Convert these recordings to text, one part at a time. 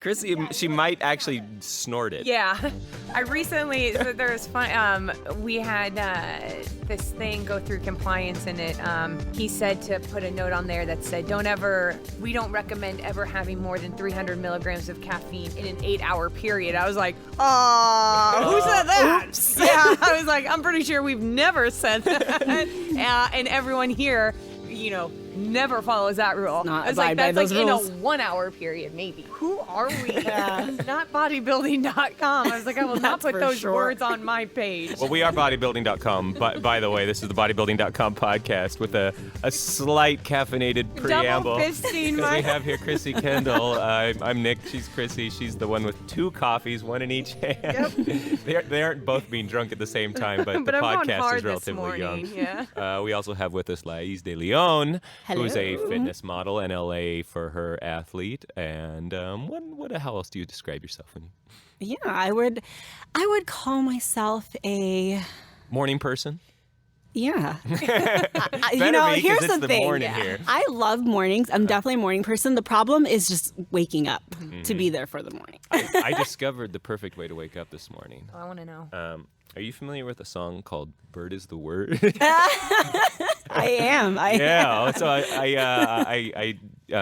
Chrissy, she might actually snort it. Yeah. I recently, so there was fun, we had this thing go through compliance, and he said to put a note on there that said, we don't recommend ever having more than 300 milligrams of caffeine in an 8-hour period. I was like, who said that? Oops. Yeah, I was like, I'm pretty sure we've never said that. And everyone here, never follows that rule. It's like, that's like in a 1-hour period, maybe. Who are we? Not bodybuilding.com. I was like, I will not put those words on my page. Well, we are bodybuilding.com. By the way, this is the bodybuilding.com podcast with a slight caffeinated preamble. Double fisting. We have here Chrissy Kendall. I'm Nick. She's Chrissy. She's the one with 2 coffees, one in each hand. Yep. they aren't both being drunk at the same time, but the podcast is relatively young. Yeah. We also have with us Lais DeLeon. Hello. Who's a fitness model in LA for her athlete, and how else do you describe yourself? Yeah, I would call myself a morning person. Yeah. Here's the thing. Morning here. I love mornings. I'm definitely a morning person. The problem is just waking up to be there for the morning. I discovered the perfect way to wake up this morning. I want to know. Are you familiar with a song called "Bird Is the Word"? I am. Yeah. So I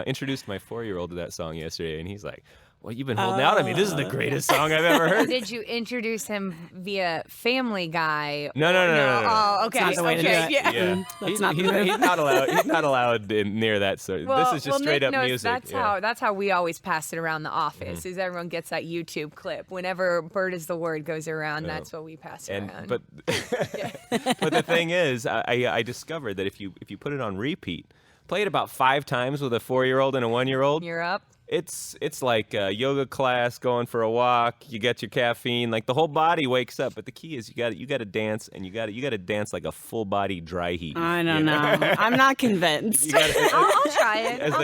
introduced my 4-year-old to that song yesterday, and he's like, "Well, you've been holding out on me. This is the greatest song I've ever heard." Did you introduce him via Family Guy? No. Oh, okay. That's not the way to do it. Yeah. That's not he's not allowed. He's not allowed near that. So this is just straight Nick up knows music. That's how we always pass it around the office. Is everyone gets that YouTube clip whenever "Bird Is the Word" goes around. That's what we pass around. But the thing is, I discovered that if you put it on repeat, play it about 5 times with a 4-year-old and a 1-year-old. You're up. It's like a yoga class, going for a walk. You get your caffeine, like the whole body wakes up. But the key is you got to dance, and you got to dance like a full body dry heat. I don't know. I'm not convinced. I'll try it. As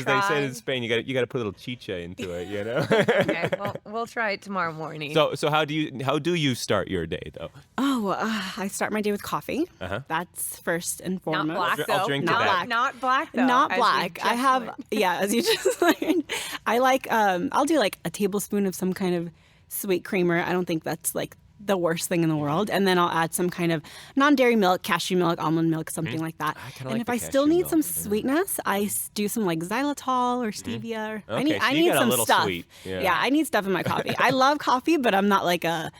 they say in Spain, you got to put a little chicha into it. Okay, well, we'll try it tomorrow morning. So how do you start your day though? I start my day with coffee. That's first and foremost. Not black though. I'll drink to not that. black. Not black though. Not black. I have learned. as you just learned. I like I'll do like a tablespoon of some kind of sweet creamer. I don't think that's like the worst thing in the world. And then I'll add some kind of non-dairy milk, cashew milk, almond milk, something like that. And if I still need some sweetness, I do some like xylitol or stevia. Okay, I you need got some a little stuff. sweet. Yeah, I need stuff in my coffee. I love coffee, but I'm not like a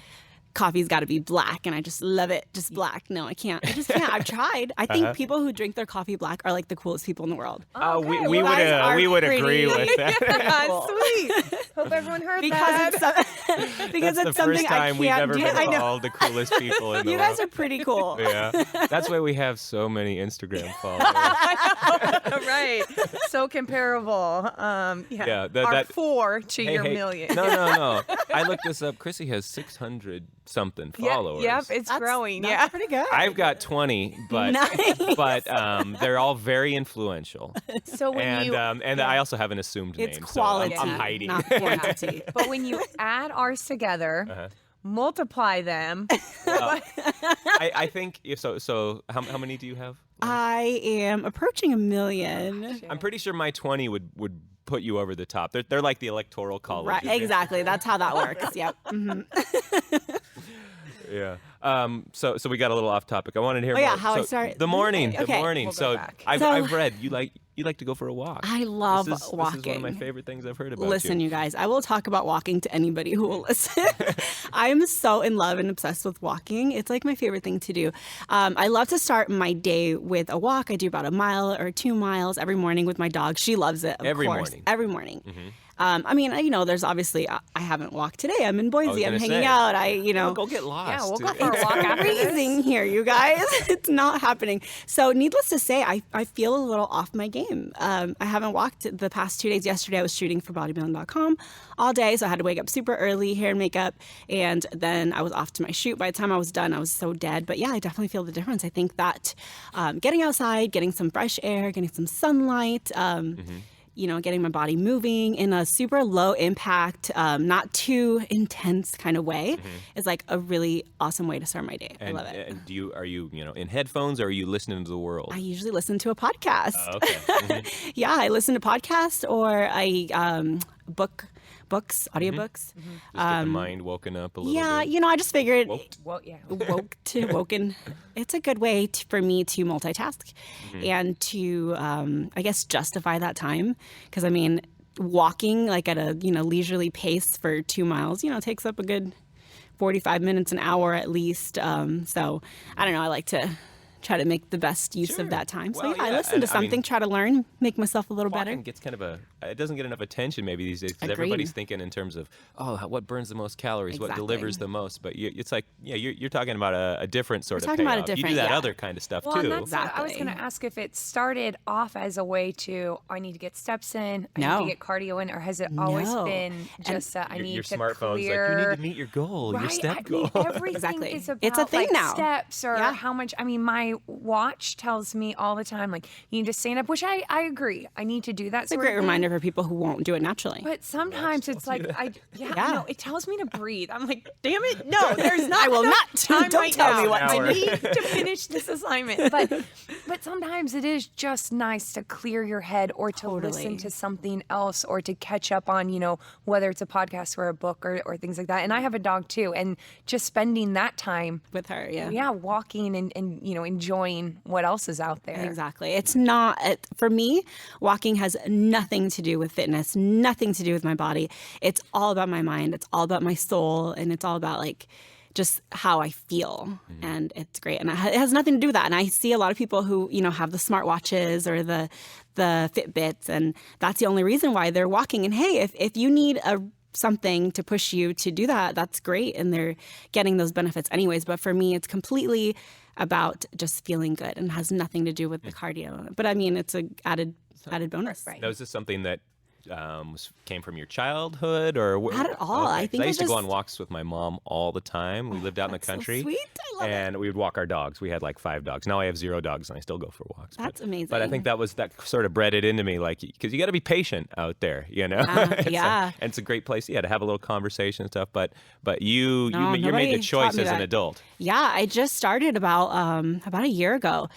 coffee's got to be black and I just love it just black. No, I can't. I just can't. I've tried. I think people who drink their coffee black are like the coolest people in the world. We would agree with that. Sweet. Hope everyone heard because that. Because That's it's the something first time we've ever do. been I know. called the coolest people in the You world. guys are pretty cool. Yeah, that's why we have so many Instagram followers. Right. So comparable. Yeah, Our 4 to your million. No. I looked this up. Chrissy has 600 something followers. Yep, it's growing. That's pretty good. I've got 20, but Nice. but they're all very influential. So when And I also have an assumed It's name, quality, so I'm hiding. not quantity. But when you add ours together, multiply them. I think so. How many do you have? I am approaching 1 million. I'm pretty sure my 20 would put you over the top. They're like the electoral college. Right, exactly. That's how that works. Yep. Yeah. So we got a little off topic. I wanted to hear more. how I start The morning. Okay. The morning. We'll go So back. I've read you like to go for a walk. I love This walking. is one of my favorite things I've heard about Listen, you guys, I will talk about walking to anybody who will listen. I am so in love and obsessed with walking. It's like my favorite thing to do. I love to start my day with a walk. I do about 1 mile or 2 miles every morning with my dog. She loves it, of Every course. morning. Every morning. Mm-hmm. I mean, there's obviously, I haven't walked today. I'm in Boise. I'm hanging say. out. We'll go get lost. Yeah, we'll go for a walk after this. Freezing here, you guys. It's not happening. So needless to say, I feel a little off my game. I haven't walked the past 2 days. Yesterday I was shooting for Bodybuilding.com all day, so I had to wake up super early, hair and makeup, and then I was off to my shoot. By the time I was done, I was so dead. But yeah, I definitely feel the difference. I think that getting outside, getting some fresh air, getting some sunlight, getting my body moving in a super low impact, not too intense kind of way is like a really awesome way to start my day. I love it. And are you in headphones or are you listening to the world? I usually listen to a podcast. Okay. Yeah, I listen to podcasts or I book books, audiobooks. Just get the mind woken up a little Yeah, bit. I just figured Woken. it's a good way for me to multitask and to, I guess, justify that time. Because, I mean, walking like at a, leisurely pace for 2 miles, takes up a good 45 minutes, an hour at least. So, I don't know, I like to try to make the best use of that time. So I listen to something, try to learn, make myself a little better. Gets it doesn't get enough attention maybe these days because everybody's thinking in terms of, what burns the most calories, what delivers the most. But it's like, you're talking about a different sort of payoff. You do that other kind of stuff too. And that's what I was going to ask, if it started off as a way to, I need to get steps in, I need to get cardio in, or has it always been just I need your to smartphone's clear... like, you need to meet your goal, your step goal. Everything is about it's a thing now. Steps or how much. I mean, my watch tells me all the time, like, you need to stand up, which I agree. I need to do that. It's a great reminder for people who won't do it naturally. But sometimes it's like, it tells me to breathe. I'm like, damn it, no, there's not. I will not. Time Don't right tell now. me what to I need to finish this assignment. But sometimes it is just nice to clear your head or to listen to something else or to catch up on, whether it's a podcast or a book or things like that. And I have a dog too, and just spending that time with her, walking and enjoying what else is out there. Exactly. It's not, for me, walking has nothing to do with fitness, nothing to do with my body. It's all about my mind. It's all about my soul. And it's all about like just how I feel. And it's great. And it has nothing to do with that. And I see a lot of people who, have the smartwatches or the Fitbits. And that's the only reason why they're walking. And hey, if you need something to push you to do that, that's great. And they're getting those benefits anyways. But for me, it's completely about just feeling good and has nothing to do with the cardio. But I mean, it's an added bonus. Right. Now, is this something that came from your childhood or not at all? Okay. I think I used to go on walks with my mom all the time. We lived out in the country. So sweet. I love and we would walk our dogs. We had like 5 dogs. Now I have 0 dogs and I still go for walks. That's amazing. But I think that sort of bred it into me, like, because you got to be patient out there, Yeah. And it's a great place, to have a little conversation and stuff. But you made the choice as an adult. Yeah, I just started about a year ago.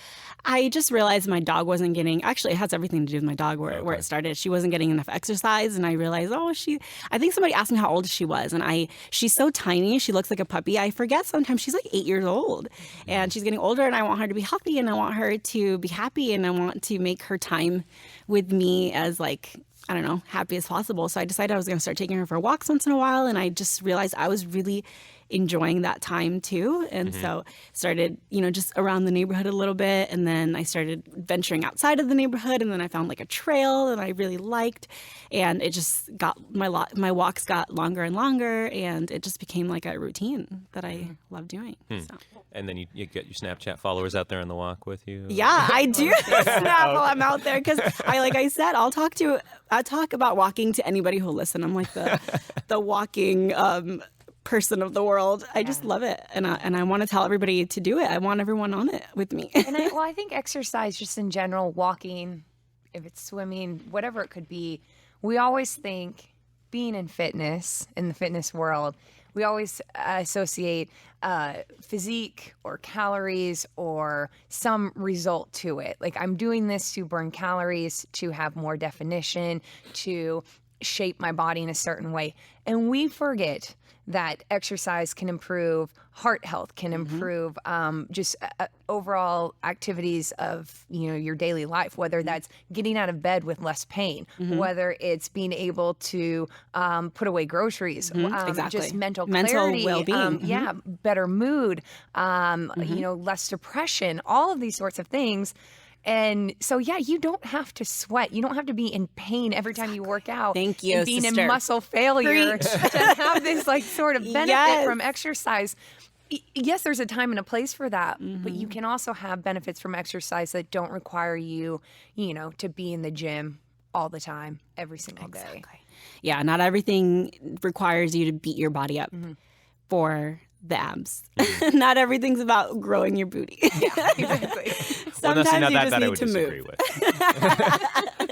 I just realized my dog wasn't getting, actually it has everything to do with my dog where it started. She wasn't getting enough exercise, and I realized, I think somebody asked me how old she was, and she's so tiny, she looks like a puppy. I forget sometimes she's like 8 years old, and she's getting older, and I want her to be healthy, and I want her to be happy, and I want to make her time with me as happy as possible. So I decided I was going to start taking her for walks once in a while, and I just realized I was really enjoying that time too. And so started, just around the neighborhood a little bit. And then I started venturing outside of the neighborhood. And then I found like a trail that I really liked. And it just got, my walks got longer and longer. And it just became like a routine that I love doing. So. And then you get your Snapchat followers out there on the walk with you. Yeah, I do snap while I'm out there because like I said, I talk about walking to anybody who'll listen. I'm like the walking person of the world. I just love it, and I want to tell everybody to do it. I want everyone on it with me. And I think exercise, just in general, walking, if it's swimming, whatever it could be, we always think, being in fitness, in the fitness world, we always associate physique or calories or some result to it. Like, I'm doing this to burn calories, to have more definition, to shape my body in a certain way. And we forget that exercise can improve heart health, can improve just overall activities of your daily life, whether that's getting out of bed with less pain, whether it's being able to put away groceries, just mental clarity, well-being, better mood, less depression, all of these sorts of things. And so, you don't have to sweat. You don't have to be in pain every time you work out. Thank you, and being sister. in muscle failure to have this sort of benefit from exercise. Yes, there's a time and a place for that, but you can also have benefits from exercise that don't require you, to be in the gym all the time, every single day. Yeah, not everything requires you to beat your body up for the abs. Not everything's about growing your booty. Yeah, exactly. Sometimes you just need to move.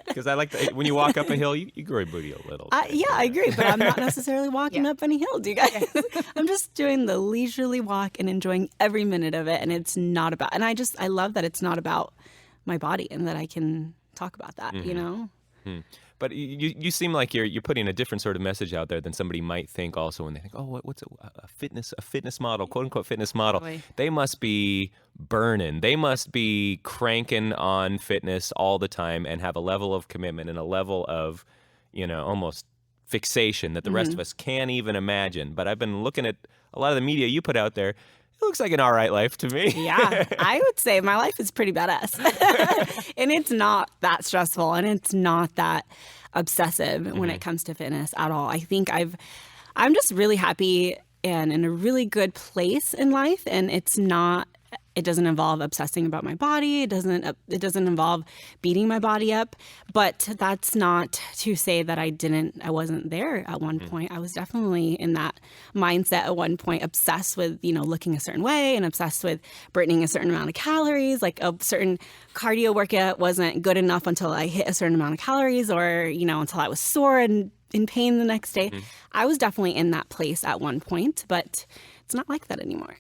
Because I like when you walk up a hill, you grow your booty a little. Yeah, I agree, but I'm not necessarily walking up any hill, do you guys? I'm just doing the leisurely walk and enjoying every minute of it, and it's not about, and I love that it's not about my body and that I can talk about that, But you seem like you're putting a different sort of message out there than somebody might think also when they think, oh, what's a fitness model, quote unquote fitness model. Totally. They must be burning. They must be cranking on fitness all the time and have a level of commitment and a level of, almost fixation that the rest of us can't even imagine. But I've been looking at a lot of the media you put out there. It looks like an all right life to me. Yeah, I would say my life is pretty badass. And it's not that stressful and it's not that obsessive when it comes to fitness at all. I think I'm just really happy and in a really good place in life, and it doesn't involve obsessing about my body. It doesn't involve beating my body up. But that's not to say that I wasn't there at one point. I was definitely in that mindset at one point, obsessed with, looking a certain way and obsessed with burning a certain amount of calories. Like a certain cardio workout wasn't good enough until I hit a certain amount of calories or, until I was sore and in pain the next day. I was definitely in that place at one point, but it's not like that anymore.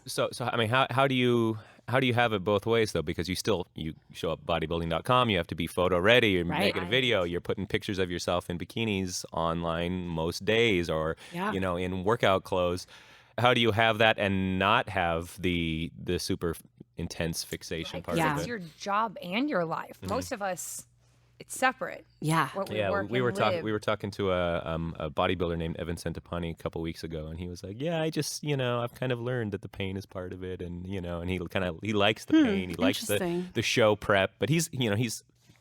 So I mean, how do you have it both ways though? Because you show up Bodybuilding.com, you have to be photo ready, you're making a video, you're putting pictures of yourself in bikinis online most days or in workout clothes. How do you have that and not have the super intense fixation part of it? It's your job and your life. Most of us, it's separate. Yeah. We were talking to a bodybuilder named Evan Centopani a couple weeks ago, and he was like, "Yeah, I just I've kind of learned that the pain is part of it, and and he likes the pain, he likes the show prep, but he's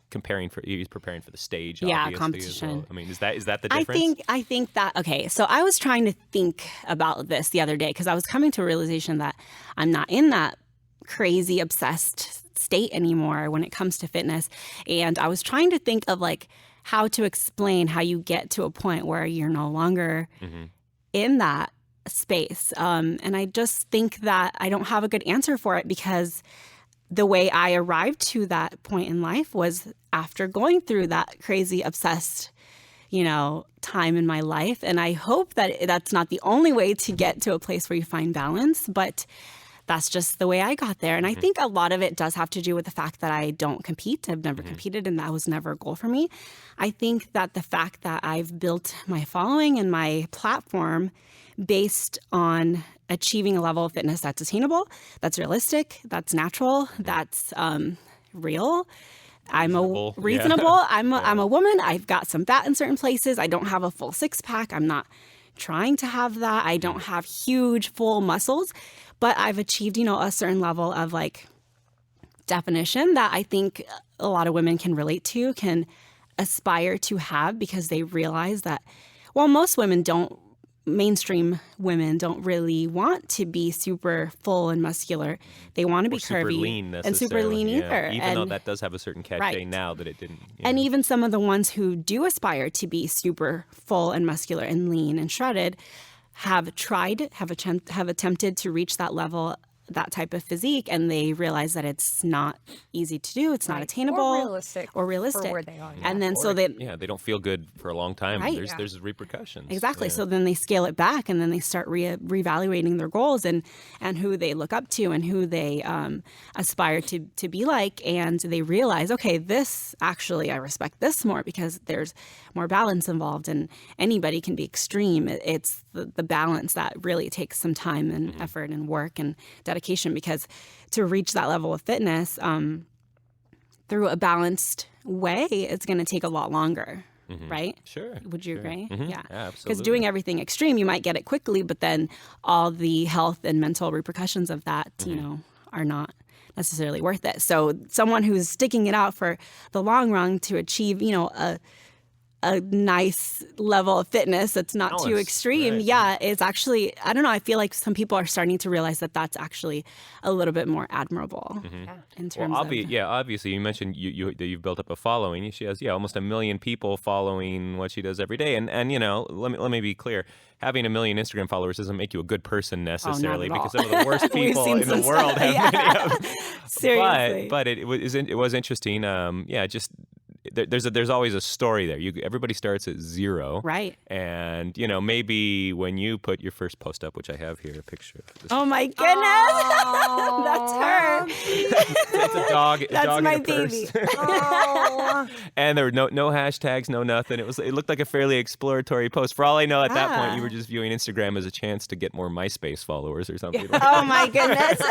preparing for the stage. Yeah, competition. Well. I mean, is that the difference? I think that okay. So I was trying to think about this the other day because I was coming to a realization that I'm not in that crazy obsessed state anymore when it comes to fitness. And I was trying to think of how to explain how you get to a point where you're no longer in that space. And I just think that I don't have a good answer for it because the way I arrived to that point in life was after going through that crazy obsessed time in my life. And I hope that that's not the only way to get to a place where you find balance, but that's just the way I got there. And I think a lot of it does have to do with the fact that I don't compete. I've never competed, and that was never a goal for me. I think that the fact that I've built my following and my platform based on achieving a level of fitness that's attainable, that's realistic, that's natural, that's real. I'm reasonable. Yeah. I'm a woman. I've got some fat in certain places. I don't have a full six pack. I'm not trying to have that. I don't have huge full muscles, but I've achieved, a certain level of definition that I think a lot of women can relate to, can aspire to have because they realize that, most mainstream women don't really want to be super full and muscular. They want to be curvy and super lean either. Even though that does have a certain cachet now that it didn't. And even some of the ones who do aspire to be super full and muscular and lean and shredded have attempted to reach that level, that type of physique, and they realize that it's not easy to do. It's not attainable or realistic for where they are. And then they don't feel good for a long time. Right. There's repercussions. Exactly. Yeah. So then they scale it back, and then they start reevaluating their goals and who they look up to and who they aspire to be like, and they realize, okay, this actually I respect this more because there's more balance involved, and anybody can be extreme. It's the balance that really takes some time and effort and work and dedication, because to reach that level of fitness through a balanced way, it's going to take a lot longer, right? Sure. Would you agree? Yeah, absolutely. Because doing everything extreme, you might get it quickly, but then all the health and mental repercussions of that, are not necessarily worth it. So someone who's sticking it out for the long run to achieve, a nice level of fitness that's not too extreme. Right. Yeah, it's actually, I don't know, I feel like some people are starting to realize that that's actually a little bit more admirable in terms of... obviously you mentioned that you've built up a following. She has, almost 1 million people following what she does every day. And let me be clear. Having 1 million Instagram followers doesn't make you a good person necessarily, because some of the worst people in the world have many of them. Seriously. But it was interesting. there's always a story there. Everybody starts at zero. Right. And, maybe when you put your first post up, which I have here, a picture of this. Oh my goodness. That's her. It's a dog. That's dog my in a baby. Purse. And there were no hashtags, no nothing. It looked like a fairly exploratory post. For all I know, at that point, you were just viewing Instagram as a chance to get more MySpace followers or something. Oh my goodness.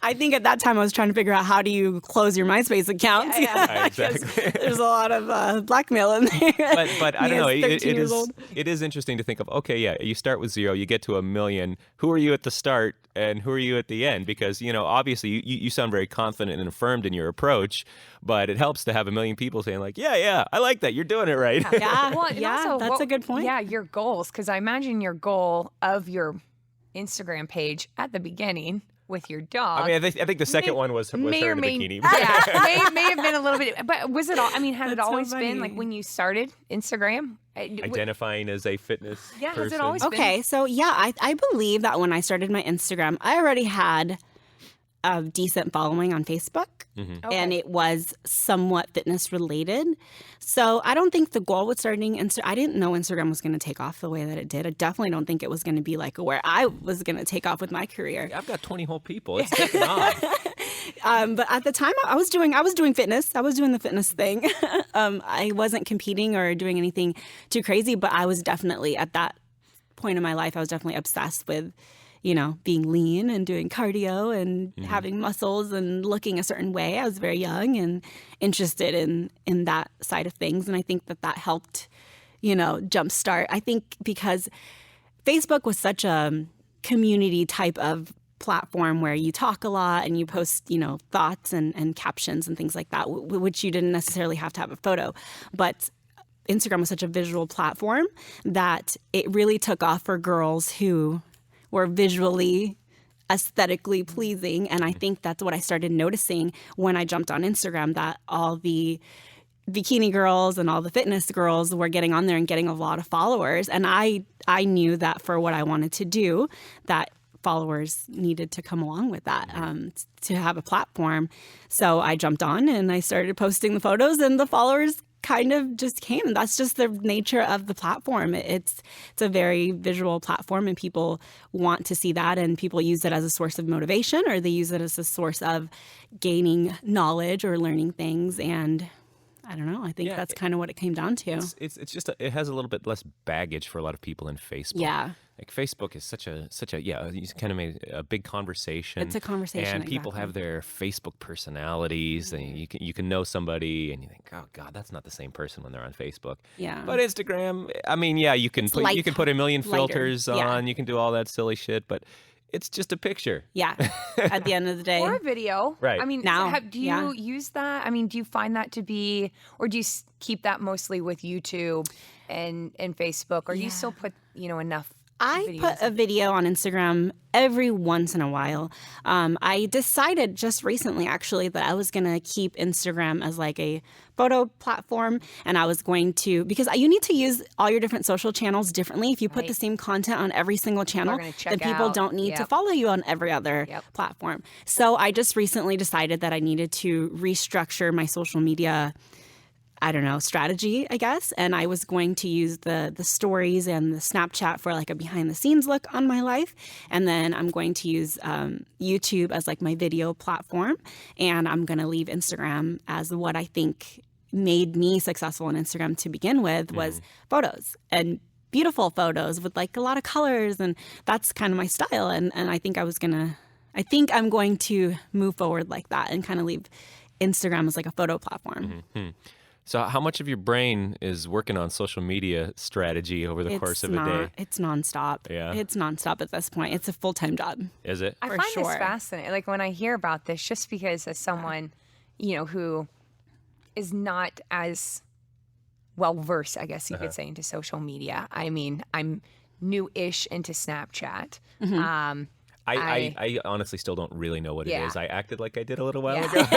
I think at that time I was trying to figure out how do you close your MySpace account. Yeah, exactly. There's a lot of blackmail in there. But I don't know. It is interesting to think of, okay, yeah, you start with 0, you get to 1 million. Who are you at the start and who are you at the end? Because, obviously you sound very confident and affirmed in your approach, but it helps to have 1 million people saying like, yeah, I like that. You're doing it right. Yeah, well, also, that's a good point. Yeah, your goals. Because I imagine your goal of your Instagram page at the beginning with your dog. I mean, I think the second one was her in the bikini. Yeah, may have been a little bit. But was it all? I mean, had it That's so always been funny. like when you started Instagram? Identifying as a fitness person. Has it always been? Okay, so yeah, I believe that when I started my Instagram, I already had a decent following on Facebook. Mm-hmm. And it was somewhat fitness related. So I don't think the goal with starting I didn't know Instagram was going to take off the way that it did. I definitely don't think it was going to be like where I was going to take off with my career. I've got 20 whole people. It's taking off. But at the time I was doing fitness. I was doing the fitness thing. I wasn't competing or doing anything too crazy, but I was definitely at that point in my life, I was definitely obsessed with being lean and doing cardio and having muscles and looking a certain way. I was very young and interested in that side of things. And I think that helped, jumpstart. I think because Facebook was such a community type of platform where you talk a lot and you post, thoughts and captions and things like that, which you didn't necessarily have to have a photo. But Instagram was such a visual platform that it really took off for girls who were visually, aesthetically pleasing. And I think that's what I started noticing when I jumped on Instagram, that all the bikini girls and all the fitness girls were getting on there and getting a lot of followers. And I knew that for what I wanted to do, that followers needed to come along with that to have a platform. So I jumped on and I started posting the photos and the followers kind of just came. That's just the nature of the platform. It's a very visual platform and people want to see that, and people use it as a source of motivation or they use it as a source of gaining knowledge or learning things. And I don't know. I think that's kind of what it came down to. It's just it has a little bit less baggage for a lot of people in Facebook. Yeah. Like Facebook is such a you kind of made a big conversation. It's a conversation, and people exactly. have their Facebook personalities, and you can know somebody, and you think, oh God, that's not the same person when they're on Facebook. Yeah. But Instagram, I mean, yeah, you can put a million filters lighter. on, you can do all that silly shit, but it's just a picture. Yeah. At the end of the day. Or a video. Right. I mean, Now, do you use that? I mean, do you find that to be, or do you keep that mostly with YouTube and Facebook, or you still put, enough I put a video on Instagram every once in a while. I decided just recently, actually, that I was going to keep Instagram as like a photo platform. And I was going to, because you need to use all your different social channels differently. If you put the same content on every single channel, then people don't need to follow you on every other platform. So I just recently decided that I needed to restructure my social media strategy, I guess. And I was going to use the stories and the Snapchat for like a behind the scenes look on my life. And then I'm going to use YouTube as like my video platform. And I'm going to leave Instagram as what I think made me successful on Instagram to begin with was photos and beautiful photos with like a lot of colors. And that's kind of my style. And I think I'm going to move forward like that and kind of leave Instagram as like a photo platform. Mm-hmm. So how much of your brain is working on social media strategy over the course of a day? It's nonstop. Yeah. It's nonstop at this point. It's a full-time job. Is it? I find this fascinating. Like when I hear about this, just because as someone, who is not as well-versed, I guess you could say, into social media. I mean, I'm new-ish into Snapchat. Mm-hmm. I honestly still don't really know what it is. I acted like I did a little while ago.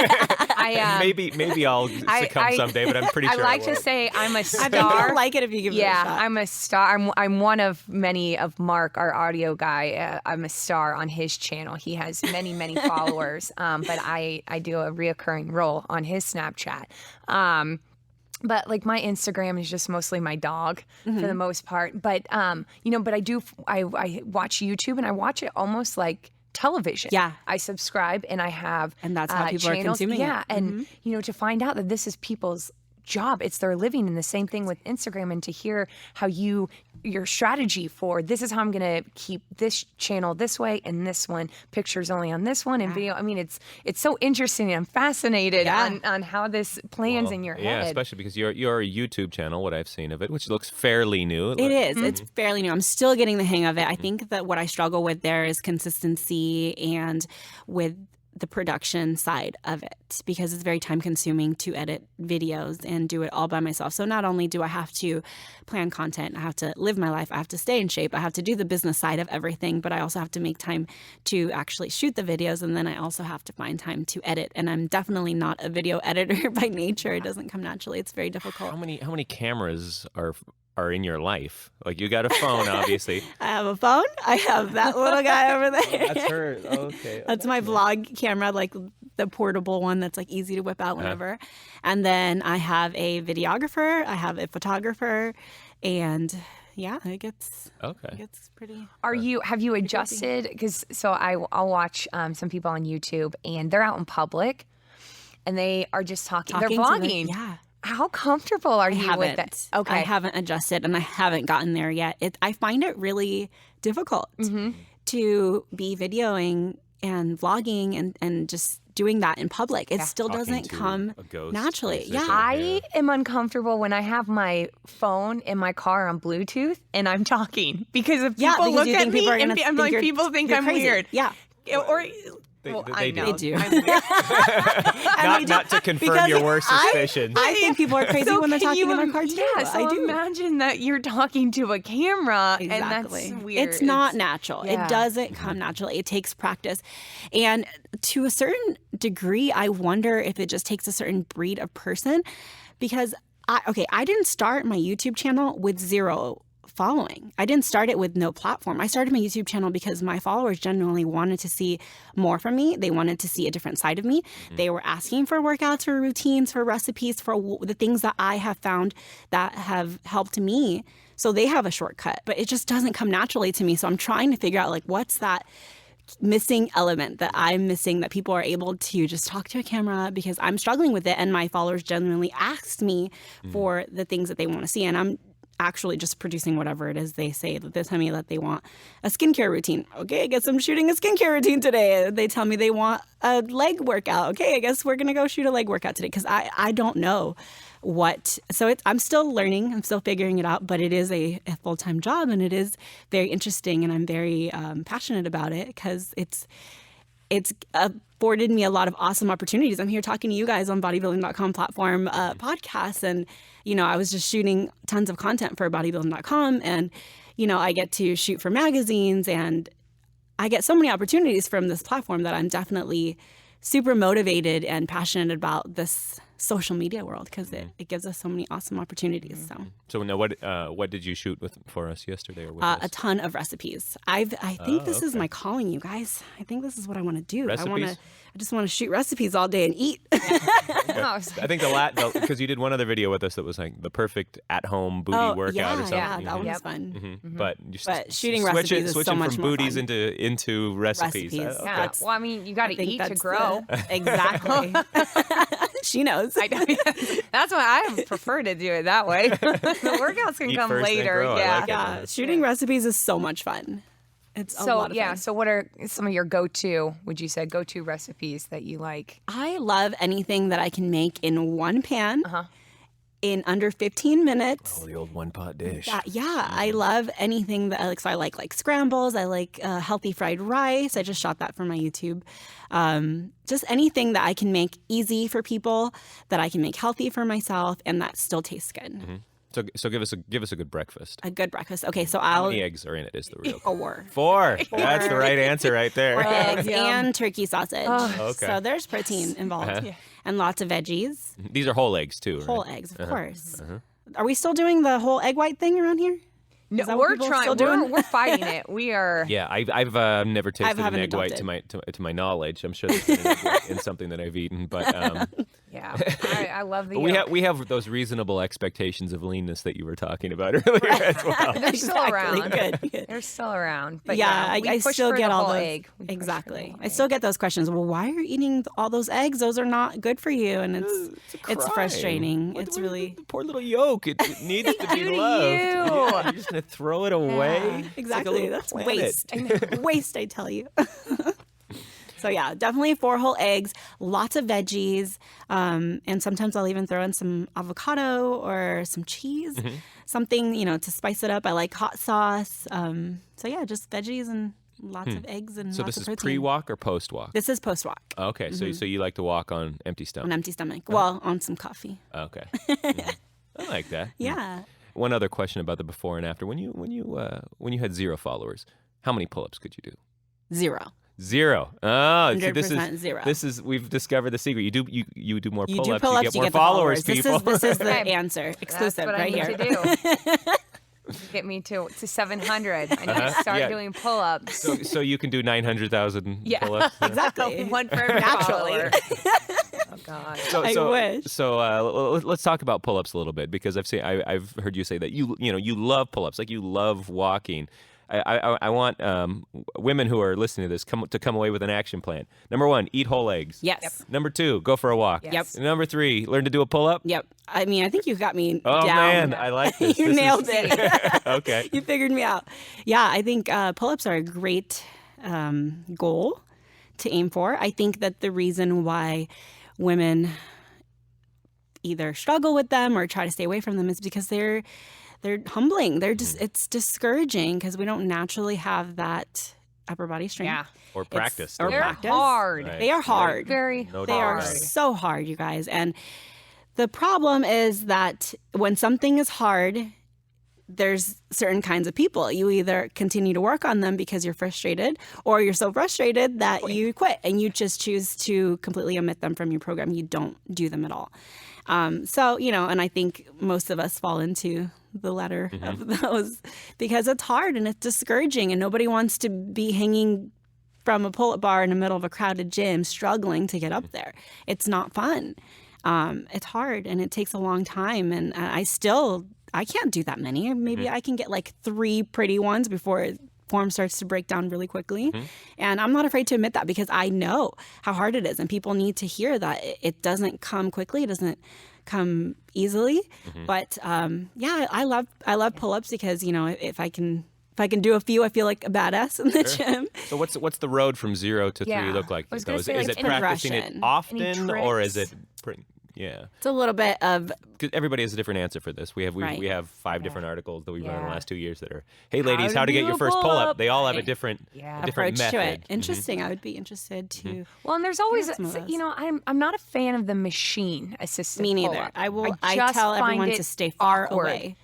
Maybe I'll succumb someday, but I'm pretty sure I like to say I'm a star. I think you'll like it if you give it a shot. I'm a star. I'm one of many of Mark, our audio guy. I'm a star on his channel. He has many followers, but I do a reoccurring role on his Snapchat. But like my Instagram is just mostly my dog for the most part. But but I watch YouTube and I watch it almost like television. Yeah. I subscribe and I have And that's how people are consuming it. Yeah. And to find out that this is people's job, it's their living, and the same thing with Instagram, and to hear how your strategy for this is how I'm gonna keep this channel this way and this one pictures only on this one and video. I mean, it's so interesting. I'm fascinated on how this plans in your head. Yeah, especially because your YouTube channel, what I've seen of it, which looks fairly new. It is. It's fairly new. I'm still getting the hang of it. I think that what I struggle with there is consistency and with the production side of it, because it's very time consuming to edit videos and do it all by myself. So not only do I have to plan content, I have to live my life, I have to stay in shape, I have to do the business side of everything, but I also have to make time to actually shoot the videos, and then I also have to find time to edit. And I'm definitely not a video editor by nature. It doesn't come naturally. It's very difficult. How many cameras are in your life? Like, you got a phone, obviously. I have a phone. I have that little guy over there. That's her. Okay. That's my vlog camera, like the portable one that's like easy to whip out whenever. And then I have a videographer. I have a photographer, and it gets pretty. Have you adjusted? Because I'll watch some people on YouTube, and they're out in public, and they are just talking. They're vlogging. How comfortable are you with that? Okay. I haven't adjusted, and I haven't gotten there yet. I find it really difficult to be videoing and vlogging and just doing that in public. It still doesn't come naturally. Yeah. I am uncomfortable when I have my phone in my car on Bluetooth and I'm talking, because if people look at me and I'm like, people think I'm crazy. weird. Yeah. Or They do. They do. Not to confirm your worst suspicions. I think people are crazy when they're talking in their car too. Yeah, so I do. imagine that you're talking to a camera, Exactly. and that's weird. It's not natural. Yeah. It doesn't come naturally. It takes practice. And to a certain degree, I wonder if it just takes a certain breed of person, because I didn't start my YouTube channel with zero following. I didn't start it with no platform. I started my YouTube channel because my followers genuinely wanted to see more from me. They wanted to see a different side of me. They were asking for workouts, for routines, for recipes, for the things that I have found that have helped me. So they have a shortcut, but it just doesn't come naturally to me. So I'm trying to figure out, like, what's that missing element that I'm missing, that people are able to just talk to a camera, because I'm struggling with it. And my followers genuinely asked me for the things that they want to see. And I'm actually just producing whatever it is they say. That they tell me that they want a skincare routine. Okay, I guess I'm shooting a skincare routine today. They tell me they want a leg workout. Okay, I guess we're gonna go shoot a leg workout today, because I don't know what. So I'm still learning. I'm still figuring it out. But it is a full-time job, and it is very interesting, and I'm very passionate about it, because it's afforded me a lot of awesome opportunities. I'm here talking to you guys on Bodybuilding.com platform podcasts, and I was just shooting tons of content for Bodybuilding.com, and I get to shoot for magazines, and I get so many opportunities from this platform that I'm definitely super motivated and passionate about this social media world, because it gives us so many awesome opportunities. So now, what did you shoot for us yesterday, or with us? A ton of recipes. I think this is my calling, you guys. I think this is what I want to do. Recipes? I just want to shoot recipes all day and eat. I think because you did one other video with us that was like the perfect at-home booty workout or something. Yeah, that one was fun. But shooting recipes is so much from more booties fun. into recipes. Yeah. Well, I mean, you got to eat to grow. Exactly. She knows. I know. That's why I prefer to do it that way. The workouts can come later. Like Shooting recipes is so much fun. It's a lot of fun. So what are some of your go-to recipes that you like? I love anything that I can make in one pan in under 15 minents. Oh, the old one-pot dish. I love anything that I like. So I like scrambles. I like healthy fried rice. I just shot that for my YouTube. Just anything that I can make easy for people, that I can make healthy for myself, and that still tastes good. So give us a good breakfast. A good breakfast. Okay, so How many eggs are in it is the real question. 4. 4. That's the right answer right there. 4 eggs and turkey sausage. Okay. So there's protein involved. And lots of veggies. These are whole eggs too, right? Whole eggs, of course. Are we still doing the whole egg white thing around here? No, we're trying. We're fighting it. We are. Yeah, I've never tasted an egg white to my knowledge. I'm sure there's been an egg white in something that I've eaten, but Yeah, I love the But yolk. we have those reasonable expectations of leanness that you were talking about earlier as well. They're still around. Good. They're still around. But yeah, we I push still for get the all whole those. egg. We push for the Exactly. whole I egg. still get those questions. Well, why are you eating all those eggs? Those are not good for you, and it's crime. frustrating. What- It's what- really the poor little yolk. It needs to be do to loved. you? Yeah, you're just gonna throw it away. Yeah, It's like a exactly. little That's planet. waste. Waste, I tell you. So yeah, definitely 4 whole eggs, lots of veggies, and sometimes I'll even throw in some avocado or some cheese, something to spice it up. I like hot sauce. So yeah, just veggies and lots of eggs and So lots this of is protein. pre-walk or post-walk? This is post-walk Okay, so you like to walk on empty on stomach. empty stomach. Well, on some coffee. Okay, Mhm. I like that. Yeah. One other question about the before and after. When you had 0 followers, how many pull-ups could you do? 0. 0. Oh, see, 100% 0. This is we've discovered the secret. You do more You pull-ups, do pull-ups, you get you more get the followers. This is the Okay. answer. Exclusive That's what right I here. need to do. Get me to 700. I need to start Yeah. doing pull-ups. so you can do 900,000 Yeah. pull-ups. Exactly. One for every Naturally. follower. Oh God. I wish. So let's talk about pull-ups a little bit because I've heard you say that you love pull-ups, like you love walking. I want women who are listening to this to come away with an action plan. Number 1, eat whole eggs. Yes. Number 2, go for a walk. Yes. Number 3, learn to do a pull-up. Yep. I mean, I think you got me Oh down. man, I like this. You This nailed is- it. Okay. You figured me out. Yeah, I think pull-ups are a great goal to aim for. I think that the reason why women either struggle with them or try to stay away from them is because they're humbling. They're just it's discouraging because we don't naturally have that upper body strength. Yeah. Or practice. or They're practice. hard. Right. They are hard. Very No They are hard. so hard, you guys. And the problem is that when something is hard, there's certain kinds of people. You either continue to work on them because you're frustrated, or you're so frustrated that you quit and you just choose to completely omit them from your program. You don't do them at all. So, and I think most of us fall into the latter of those because it's hard and it's discouraging and nobody wants to be hanging from a pull-up bar in the middle of a crowded gym struggling to get up there. It's not fun. It's hard and it takes a long time. And I can't do that many. Maybe I can get like 3 pretty ones before form starts to break down really quickly. And I'm not afraid to admit that because I know how hard it is. And people need to hear that it doesn't come quickly. It doesn't come easily. But yeah, I love pull-ups because, if I can do a few, I feel like a badass in the gym. So what's the road from 0 to 3 Yeah. look like? I was though? gonna Is say, it like, practicing it progression. often Any or is it tricks? yeah? It's a little bit of 'Cause everybody has a different answer for this. We Right. have 5 different articles that we've run in the Yeah. last 2 years that are, hey ladies, to how to get do your a first pull-up. pull-up. They all have a Right. different Yeah. different approach method. to it. Interesting. I would be interested to. Well, and there's always, some of those. I'm not a fan of the machine assisted Me neither. pull-up. I just tell find everyone it to stay far awkward. away.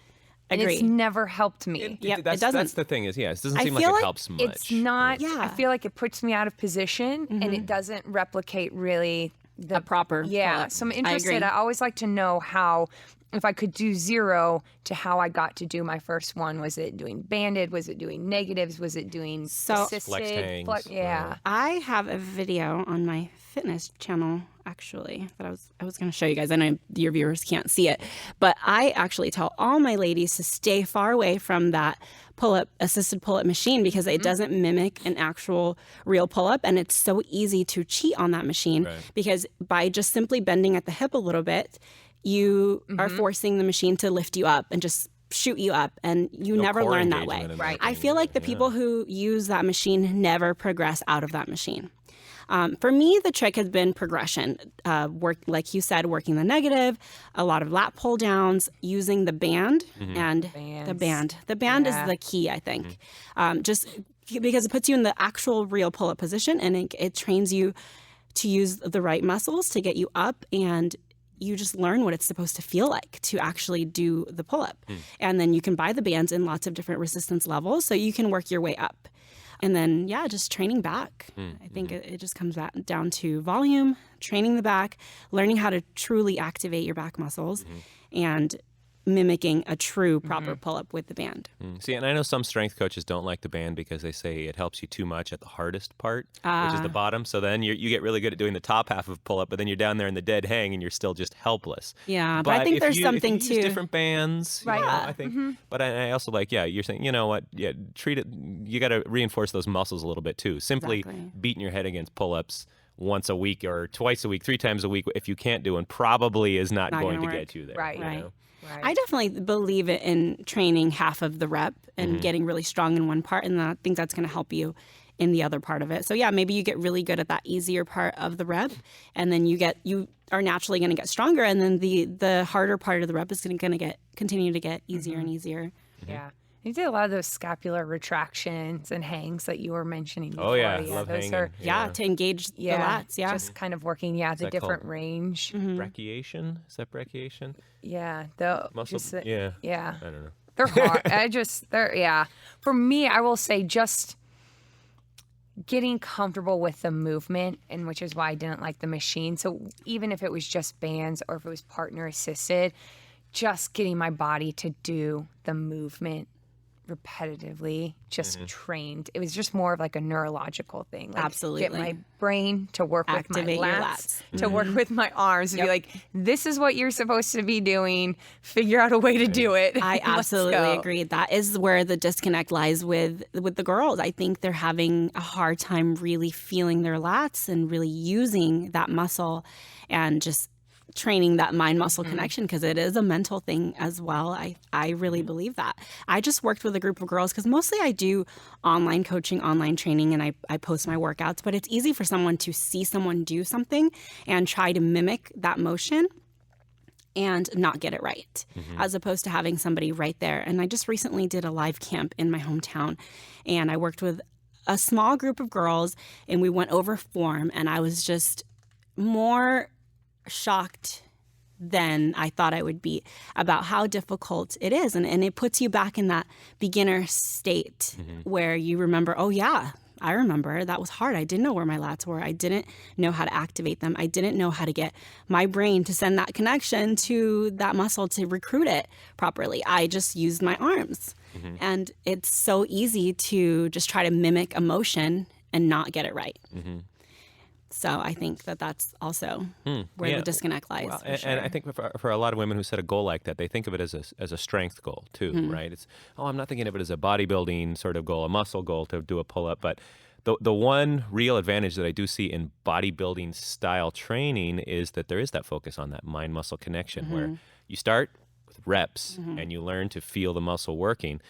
And Agree. it's never helped me. Yep, it That's doesn't. the thing is, it doesn't I seem like feel it like helps much. It's not. Yeah. I feel like it puts me out of position, and it doesn't replicate really the A proper Yeah. pull-up. So I'm I interested. agree. I always like to know how, if I could do 0 to how I got to do my first one. Was it doing banded? Was it doing negatives? Was it doing assisted? Flex hangs, Yeah. I have a video on my fitness channel actually that I was going to show you guys. I know your viewers can't see it, but I actually tell all my ladies to stay far away from that assisted pull-up machine because it doesn't mimic an actual real pull-up, and it's so easy to cheat on that machine because by just simply bending at the hip a little bit, you are forcing the machine to lift you up and just shoot you up, and you No never core learn that engagement way. and Right. I feel like the people who use that machine never progress out of that machine. For me, the trick has been progression. Like you said, working the negative, a lot of lat pull downs, using the band and the band. The band is the key, I think. Just because it puts you in the actual real pull-up position, and it trains you to use the right muscles to get you up, and you just learn what it's supposed to feel like to actually do the pull-up. And then you can buy the bands in lots of different resistance levels, so you can work your way up. And then, just training back. I think it just comes back down to volume, training the back, learning how to truly activate your back muscles, and mimicking a true proper pull-up with the band. See, and I know some strength coaches don't like the band because they say it helps you too much at the hardest part, which is the bottom. So then you get really good at doing the top half of pull-up, but then you're down there in the dead hang and you're still just helpless. Yeah, but I think there's something if you too. use different bands, Right. I think. But I also like, you're saying, you know what? Yeah, treat it. You got to reinforce those muscles a little bit too. Simply beating your head against pull-ups once a week or twice a week, 3 times a week, if you can't do, and probably is not going to get you there. Right. You know? Right. I definitely believe in training half of the rep and getting really strong in one part, and I think that's going to help you in the other part of it. So yeah, maybe you get really good at that easier part of the rep, and then you are naturally going to get stronger, and then the harder part of the rep is going to continue to get easier and easier. Yeah. You did a lot of those scapular retractions and hangs that you were mentioning before. Oh, yeah. Love those hanging. are To engage the lats. Yeah, just kind of working the that different called? range. Brachiation? Is that brachiation? Yeah, the Muscle? just, yeah. yeah. I don't know. They're hard. For me, I will say just getting comfortable with the movement, and which is why I didn't like the machine. So even if it was just bands or if it was partner assisted, just getting my body to do the movement repetitively, just trained. It was just more of like a neurological thing. Like Absolutely. Get my brain to work Activate with your my lats, lats. to work with my arms, and be like, this is what you're supposed to be doing. Figure out a way to do it. I Let's absolutely go. agree. That is where the disconnect lies with the girls. I think they're having a hard time really feeling their lats and really using that muscle and just training that mind-muscle connection, because it is a mental thing as well. I really believe that. I just worked with a group of girls because mostly I do online coaching, online training, and I post my workouts, but it's easy for someone to see someone do something and try to mimic that motion and not get it right, as opposed to having somebody right there. And I just recently did a live camp in my hometown, and I worked with a small group of girls, and we went over form, and I was just more shocked than I thought I would be about how difficult it is. And it puts you back in that beginner state where you remember, oh yeah, I remember that was hard. I didn't know where my lats were. I didn't know how to activate them. I didn't know how to get my brain to send that connection to that muscle to recruit it properly. I just used my arms. And it's so easy to just try to mimic a motion and not get it right. So I think that's also where the disconnect lies. Well, for sure. And I think for a lot of women who set a goal like that, they think of it as a strength goal too, right? It's, I'm not thinking of it as a bodybuilding sort of goal, a muscle goal to do a pull-up, but the one real advantage that I do see in bodybuilding style training is that there is that focus on that mind-muscle connection where you start with reps and you learn to feel the muscle working.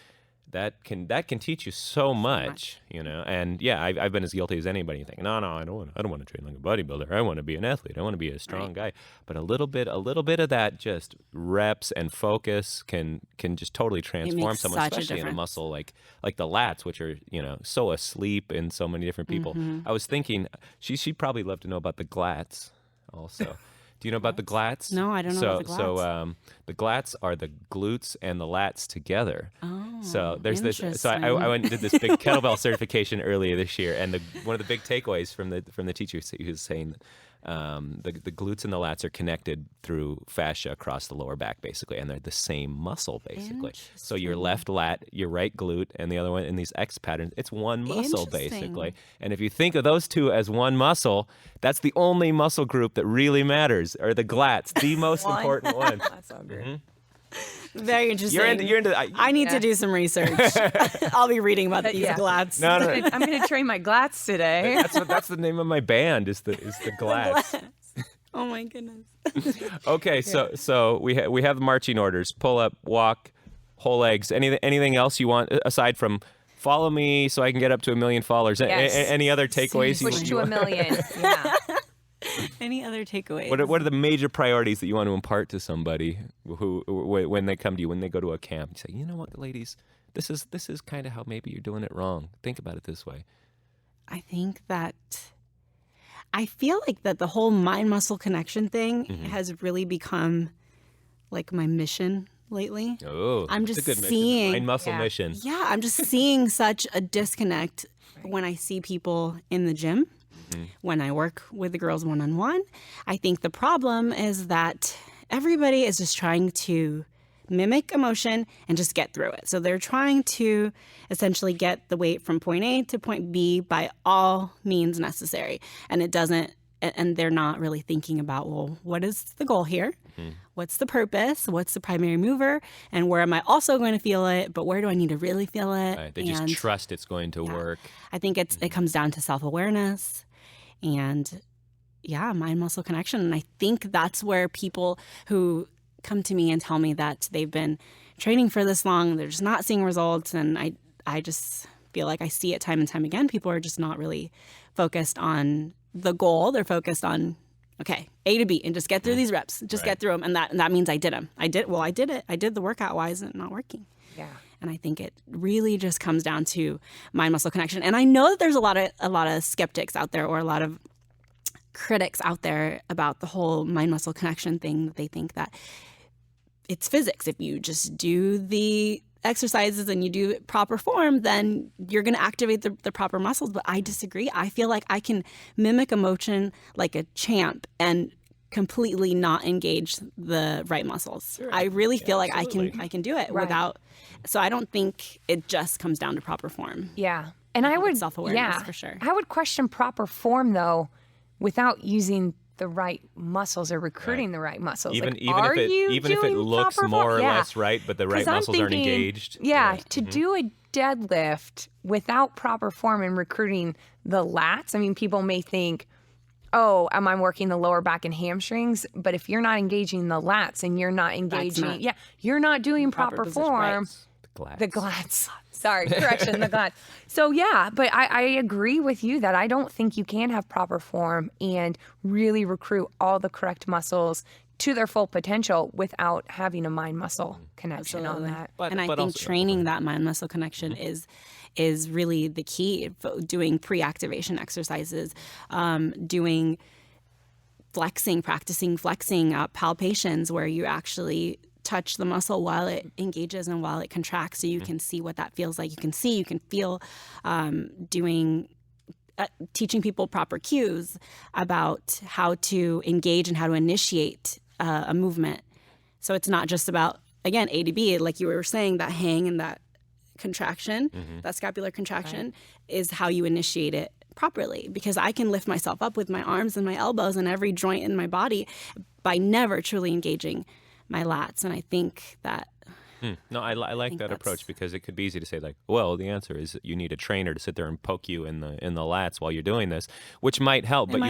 That can teach you so much, you know. And yeah, I've been as guilty as anybody. Thinking, no, I don't want to train like a bodybuilder. I want to be an athlete. I want to be a strong guy. But a little bit of that just reps and focus can just totally transform someone, especially in a muscle like the lats, which are, you know, so asleep in so many different people. I was thinking she'd probably love to know about the glats also. Do you know about the glats? No, I don't know about the glats. So the glats are the glutes and the lats together. Oh, so there's this. So I interesting. went and did this big kettlebell certification earlier this year, and one of the big takeaways from the teacher, he was saying the glutes and the lats are connected through fascia across the lower back, basically, and they're the same muscle, basically. So your left lat, your right glute, and the other one in these X patterns, it's one muscle, basically. And if you think of those two as one muscle, that's the only muscle group that really matters, are the glats, the most important one. That's so great. Very interesting. You're into I need to do some research. I'll be reading about these glats. No. I'm going to train my glats today. That's the name of my band. Is the glats. Oh my goodness. Okay, so we have marching orders: pull up, walk, whole legs. Anything else you want aside from follow me so I can get up to 1 million followers? Yes. Any other takeaways? Push to 1 million. Yeah. Any other takeaways? What are the major priorities that you want to impart to somebody who when they come to you, when they go to a camp? You say, you know what, ladies, this is kind of how maybe you're doing it wrong. Think about it this way. I think that I feel like that the whole mind-muscle connection thing has really become like my mission lately. Oh, I'm that's just a good seeing mission. Mind-muscle mission. Yeah, I'm just seeing such a disconnect when I see people in the gym. When I work with the girls one-on-one. I think the problem is that everybody is just trying to mimic a motion and just get through it. So they're trying to essentially get the weight from point A to point B by all means necessary. And it doesn't, and they're not really thinking about, well, what is the goal here? What's the purpose? What's the primary mover? And where am I also going to feel it? But where do I need to really feel it? Right. They just trust it's going to work. I think it comes down to self-awareness and mind-muscle connection. And I think that's where people who come to me and tell me that they've been training for this long, they're just not seeing results. And I just feel like I see it time and time again. People are just not really focused on the goal. They're focused on, okay, A to B, and just get through these reps. Just get through them. And that means I did them. I did it. I did the workout. Why isn't it not working? Yeah. And I think it really just comes down to mind-muscle connection. And I know that there's a lot of skeptics out there, or a lot of critics out there about the whole mind-muscle connection thing. They think that it's physics. If you just do the exercises and you do proper form, then you're going to activate the proper muscles. But I disagree. I feel like I can mimic a motion like a champ and completely not engage the right muscles. Sure. I really feel like I can do it without. So I don't think it just comes down to proper form. Yeah. And I would self-awareness for sure. I would question proper form though without using the right muscles or recruiting the right muscles. Even if it looks more or less right, but the right muscles aren't engaged. To do a deadlift without proper form and recruiting the lats. I mean, people may think, oh, am I working the lower back and hamstrings? But if you're not engaging the lats and you're not engaging, you're not doing proper form. The glats. Sorry, correction, the glats. So but I agree with you that I don't think you can have proper form and really recruit all the correct muscles to their full potential without having a mind-muscle connection on that. And I think training that mind-muscle connection is really the key. Doing pre-activation exercises, doing practicing flexing, palpations, where you actually touch the muscle while it engages and while it contracts, so you can see what that feels like. You can feel, teaching people proper cues about how to engage and how to initiate a movement. So it's not just about, again, A to B, like you were saying, that hang and that contraction, that scapular contraction is how you initiate it properly, because I can lift myself up with my arms and my elbows and every joint in my body by never truly engaging my lats. And I think that No, I like that approach, because it could be easy to say, like, well, the answer is you need a trainer to sit there and poke you in the lats while you're doing this, which might help, but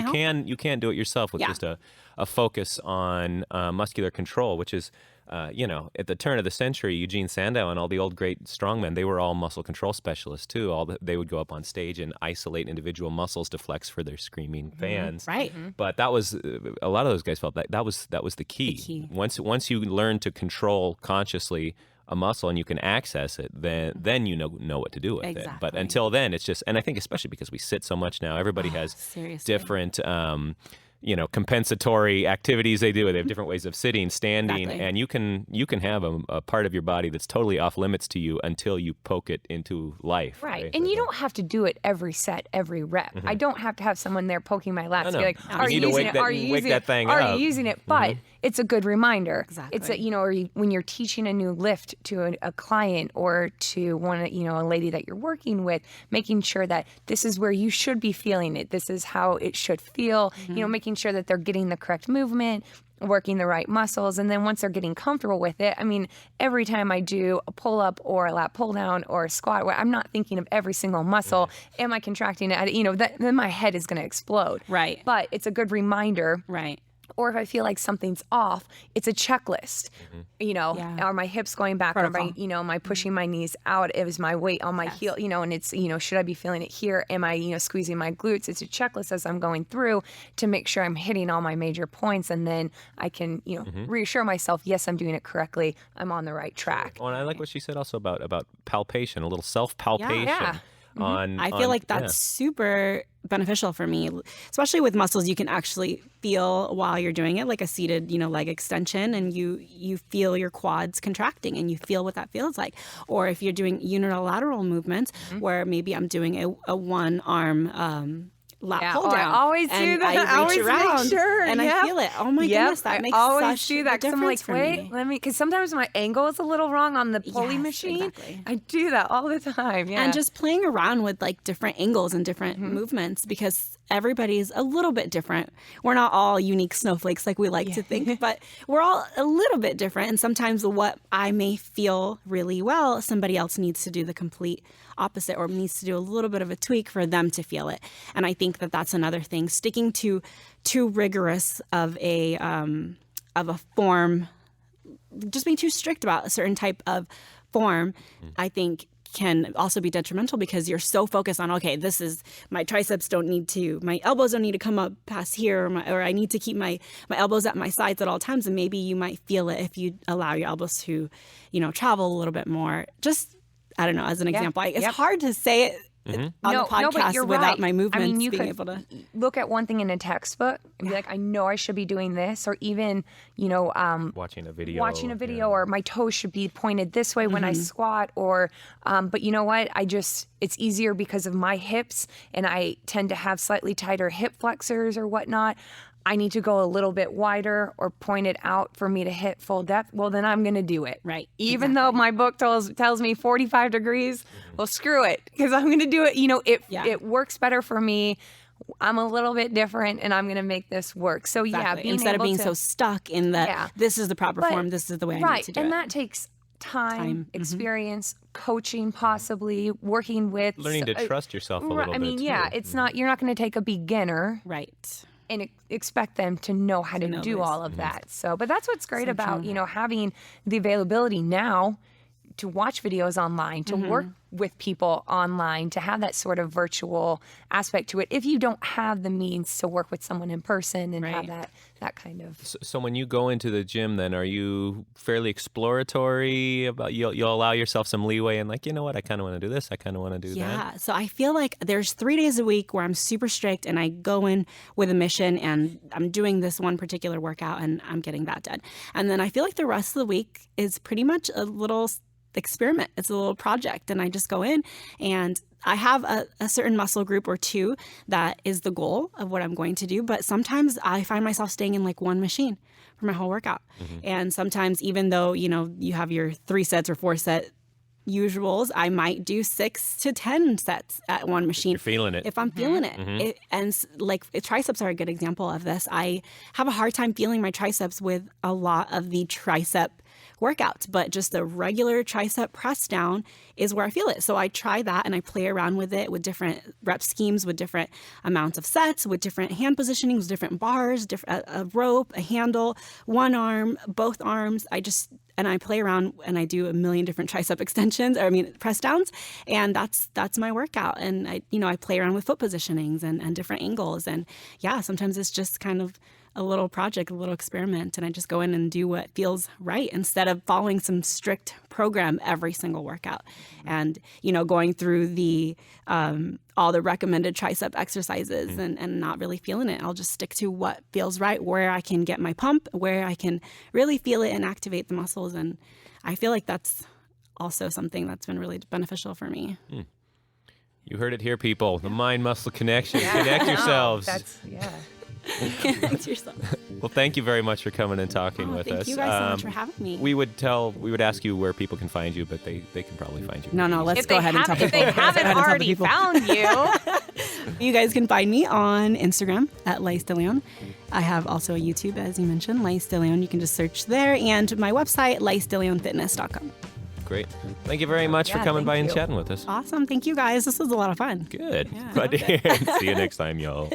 you can do it yourself with just a focus on muscular control, which is at the turn of the century, Eugene Sandow and all the old great strongmen, they were all muscle control specialists too. They would go up on stage and isolate individual muscles to flex for their screaming fans. Right. But that was a lot of those guys felt that was the key. Once you learn to control consciously a muscle and you can access it, then you know what to do with it. But until then, it's just, and I think especially because we sit so much now, everybody has different compensatory activities they do. They have different ways of sitting, standing, and you can have a part of your body that's totally off limits to you until you poke it into life. Right. And you don't have to do it every set, every rep. I don't have to have someone there poking my lats to be like, are you using it? Are you using it? But it's a good reminder. Exactly. It's when you're teaching a new lift to a client or to a lady that you're working with, making sure that this is where you should be feeling it. This is how it should feel. Making sure that they're getting the correct movement, working the right muscles. And then once they're getting comfortable with it, I mean, every time I do a pull-up or a lat pull-down or a squat, where I'm not thinking of every single muscle, am I contracting it? Then my head is going to explode. Right. But it's a good reminder. Right. Or if I feel like something's off, it's a checklist. Are my hips going back? Protocol. Am I pushing my knees out? Is my weight on my heel? And it's, should I be feeling it here? Am I, squeezing my glutes? It's a checklist as I'm going through to make sure I'm hitting all my major points. And then I can, reassure myself, yes, I'm doing it correctly. I'm on the right track. Oh, and I like what she said also about palpation, a little self-palpation. Yeah. I feel like that's super beneficial for me, especially with muscles you can actually feel while you're doing it, like a seated, leg extension, and you feel your quads contracting and you feel what that feels like. Or if you're doing unilateral movements where maybe I'm doing a one arm lat pull down. I always do that. I always make sure, and I feel it. Oh my goodness, that makes always such do that. a difference I'm like, for wait, me. because sometimes my angle is a little wrong on the pulley machine. Exactly. I do that all the time. Yeah. And just playing around with like different angles and different movements, because everybody's a little bit different. We're not all unique snowflakes like we like to think, but we're all a little bit different. And sometimes what I may feel really well, somebody else needs to do the complete opposite, or needs to do a little bit of a tweak for them to feel it. And I think that that's another thing. Sticking to too rigorous of a form, just being too strict about a certain type of form, I think can also be detrimental, because you're so focused on, okay, this is my triceps my elbows don't need to come up past here, or I need to keep my elbows at my sides at all times. And maybe you might feel it if you allow your elbows to, travel a little bit more. Just, I don't know, as an example, it's hard to say it on the podcast without my movements you being could able to look at one thing in a textbook and be like, I know I should be doing this, or even, watching a video, or my toes should be pointed this way when I squat, or, but you know what? It's easier because of my hips, and I tend to have slightly tighter hip flexors or whatnot. I need to go a little bit wider or point it out for me to hit full depth. Well, then I'm going to do it. Right. Even though my book tells me 45 degrees, well, screw it, because I'm going to do it. It works better for me. I'm a little bit different, and I'm going to make this work. So instead of being so stuck in that this is the proper form, this is the way I need to do it. And that takes time, experience, coaching, possibly working with learning to trust yourself a little bit. It's not, you're not going to take a beginner. Right. And expect them to know how to do all of that. So, but that's what's great about, having the availability now to watch videos online, to work with people online, to have that sort of virtual aspect to it. If you don't have the means to work with someone in person and have that kind of. So when you go into the gym, then are you fairly exploratory about? You'll allow yourself some leeway and like, you know what, I kind of want to do this, I kind of want to do that. Yeah. So I feel like there's 3 days a week where I'm super strict, and I go in with a mission, and I'm doing this one particular workout, and I'm getting that done. And then I feel like the rest of the week is pretty much a little experiment. It's a little project, and I just go in, and I have a certain muscle group or two that is the goal of what I'm going to do. But sometimes I find myself staying in like one machine for my whole workout. And sometimes, even though, you have your 3 sets or 4 set usuals, I might do 6 to 10 sets at one machine. You're feeling it. If I'm feeling it. And triceps are a good example of this. I have a hard time feeling my triceps with a lot of the tricep workouts, but just the regular tricep press down is where I feel it. So I try that, and I play around with it with different rep schemes, with different amounts of sets, with different hand positionings, different bars, a rope, a handle, one arm, both arms. And I play around, and I do a million different tricep extensions, press downs, and that's my workout. And I play around with foot positionings and different angles. And sometimes it's just kind of a little project, a little experiment, and I just go in and do what feels right instead of following some strict program every single workout. And, going through all the recommended tricep exercises and not really feeling it. I'll just stick to what feels right, where I can get my pump, where I can really feel it and activate the muscles. And I feel like that's also something that's been really beneficial for me. You heard it here, people. The mind-muscle connection. Connect yourselves. Connect yourself. Well, thank you very much for coming and talking with us. Thank you guys so much for having me. We would ask you where people can find you, but they can probably find you. No, let's go ahead and tell people. If they haven't already found you. You guys can find me on Instagram at Lais DeLeon. I have also a YouTube, as you mentioned, Lais DeLeon. You can just search there, and my website, laisdeleonfitness.com. Great. Thank you very much for coming by and chatting with us. Awesome. Thank you, guys. This was a lot of fun. Good. Glad to hear. See you next time, y'all.